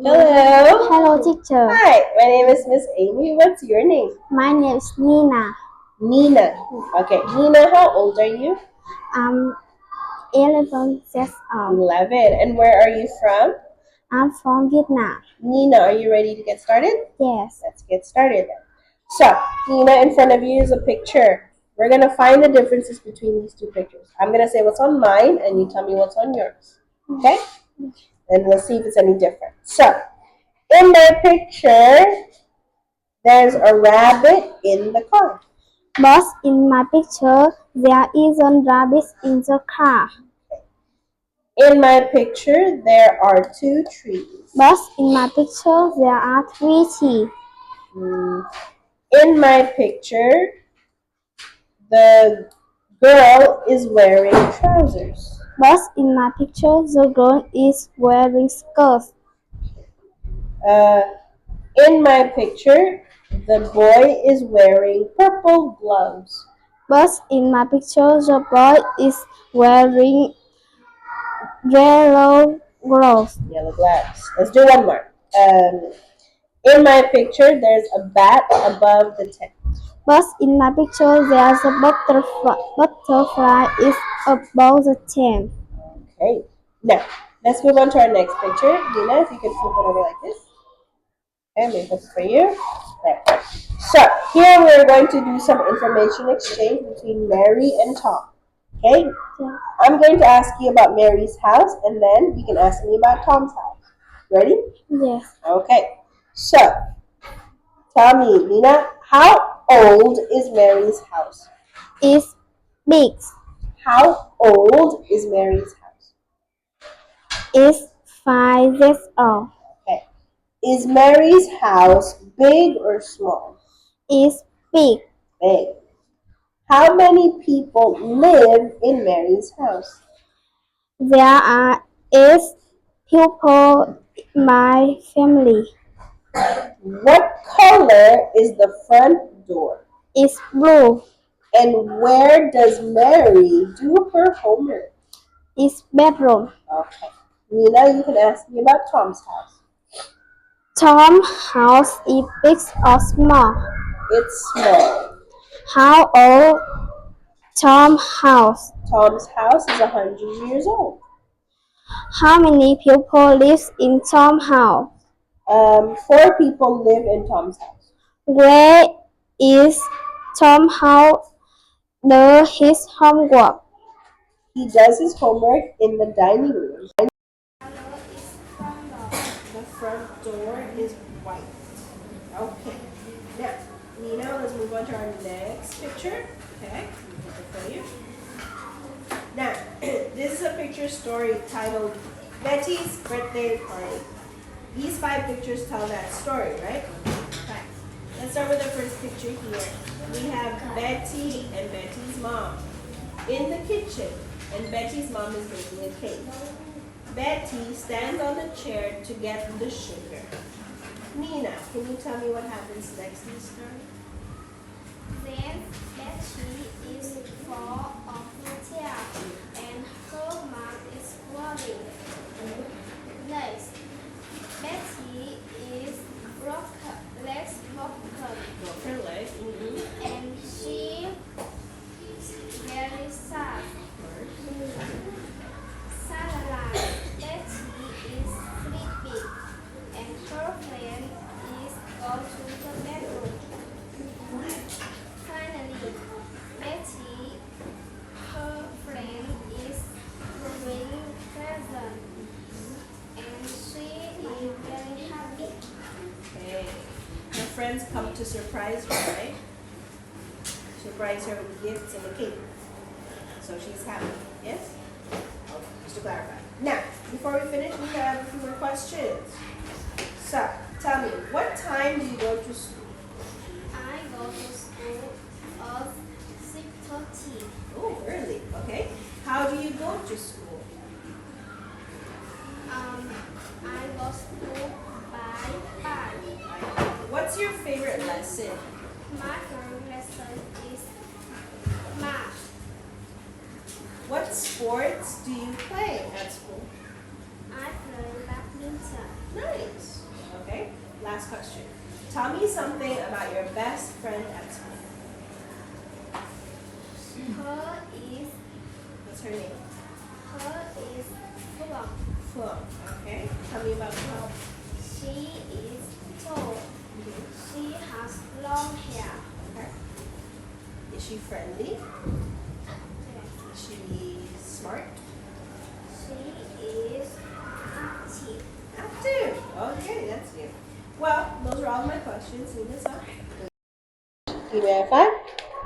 Hello. Hello, teacher. Hi, my name is Miss Amy. What's your name? My name is Nina. Nina. Okay, Nina, how old are you? I'm 11 years old. 11. And where are you from? I'm from Vietnam. Nina, are you ready to get started? Yes. Let's get started then. So, Nina, in front of you is a picture. We're going to find the differences between these two pictures. I'm going to say what's on mine, and you tell me what's on yours. Okay? And we'll see if it's any different. So, in my picture, there's a rabbit in the car. But in my picture, there isn't rabbits in the car. In my picture, there are 2 trees. But in my picture, there are 3 trees. In my picture, the girl is wearing trousers. But in my picture, the girl is wearing skirts. In my picture, the boy is wearing purple gloves. But in my picture, the boy is wearing yellow gloves. Yellow gloves. Let's do one more. In my picture, there's a bat above the tent. But in my picture, there's a butterfly. Butterfly is above the tent. Okay. Now, let's move on to our next picture. Nina, if you could flip it over like this. And make this for you. There. So, here we're going to do some information exchange between Mary and Tom. Okay? Yeah. I'm going to ask you about Mary's house, and then you can ask me about Tom's house. Ready? Yes. Okay. So, tell me, Nina, how old is Mary's house? It's big. How old is Mary's house? It's 5 years old. Okay. Is Mary's house big or small? It's big. Big. How many people live in Mary's house? There are 8 people in my family. What color is the front door? It's blue. And where does Mary do her homework? It's bedroom. Okay. Nina, you can ask me about Tom's house. Tom's house is big or small? It's small. How old Tom's house? Tom's house is 100 years old. How many people live in Tom's house? 4 people live in Tom's house. Where is Tom's house? Does his homework? He does his homework in the dining room. The front door is white. Okay. Now, Nina, let's move on to our next picture. Okay, let me put it for you. Now, this is a picture story titled Betty's Birthday Party. These 5 pictures tell that story, right? Okay. Let's start with the first picture here. We have Betty and Betty's mom in the kitchen, and Betty's mom is making a cake. Betty stands on the chair to get the sugar. Nina, can you tell me what happens next in the story? Then Betty is fall off the chair and her mom is worried. Next, Betty is legs broken Broke her leg. and she very sad. Suddenly, Betty is sleeping and her friend is gone to the bedroom. Finally, Betty, her friend is bringing present and she is very happy. Okay. Her friends come to surprise her, right? Surprise her with gifts and a cake. So she's happy. Yes? Okay, just to clarify. Now, before we finish, we have a few more questions. So, tell me, what time do you go to school? I go to school at 6:30. Oh, early. Okay. How do you go to school? I go to school by bus. What's your favorite lesson? My favorite lesson is math. What sports do you play at school? I play badminton. Nice. last question. Tell me something about your best friend at school. Her is What's her name? Phượng. Flo. Okay. Tell me about Flo. She is tall. Mhm. She has long hair. Okay. Is she friendly? Yes. Is she smart? She is active. Active. Okay, that's good. Well, those are all my questions. See this up.